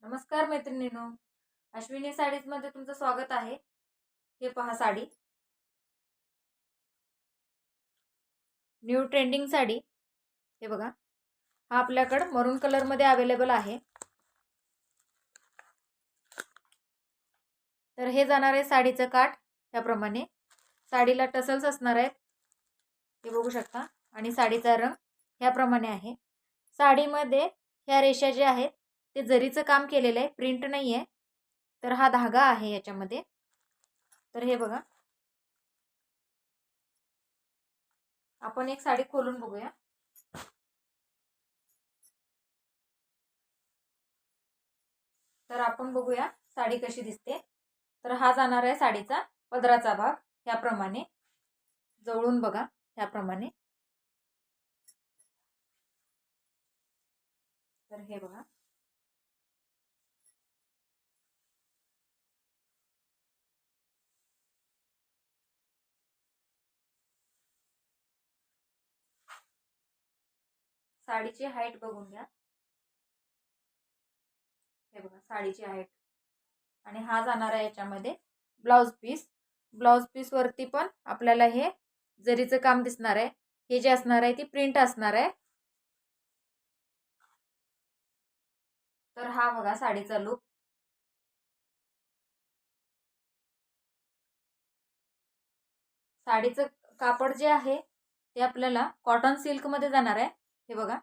नमस्कार मैत्रिणींनो, अश्विनी साडीज मध्ये तुमचं स्वागत आहे। हे पहा साडी, न्यू ट्रेंडिंग साडी। हे बघा, हा आपल्याकडे मरून कलर मध्ये अवेलेबल आहे। तर हे जाणार आहे साडीचं काठ याप्रमाणे। साडीला टसल्स असणार आहेत, हे बघू शकता। आणि साडीचा रंग याप्रमाणे आहे। साडीमध्ये ह्या रेषा जे आहेत ते जरीचं काम केलेलं आहे, प्रिंट नाहीये। तर हा धागा आहे याच्यामध्ये। तर हे बघा, आपण एक साडी खोलून बघूया। तर आपण बघूया साडी कशी दिसते। तर हा जाणार आहे साडीचा पदराचा भाग, याप्रमाणे जवळून बघा याप्रमाणे। तर हे बघा, साडीची हाईट बघून घ्या। हे बघा साडीची हाईट। आणि हा जाणार आहे याच्यामध्ये ब्लाउज पीस। ब्लाउज पीस वरती पण आपल्याला हे जरीचं काम दिसणार आहे। हे जे असणार आहे ती प्रिंट असणार आहे। तर हा बघा साडीचा लुक। साडीचं कापड जे आहे ते आपल्याला कॉटन सिल्क मध्ये जाणार आहे। हे बघा,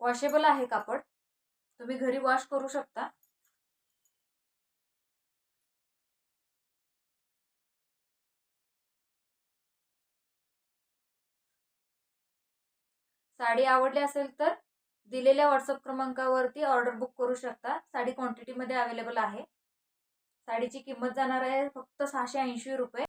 वॉशेबल आहे कापड, तुम्ही घरी वॉश करू शकता। साडी आवडली असेल तर दिलेल्या व्हॉट्सअप क्रमांकावरती ऑर्डर बुक करू शकता। साडी क्वांटिटी मध्ये अवेलेबल आहे। साडीची किंमत जाणार आहे फक्त 680 रुपये।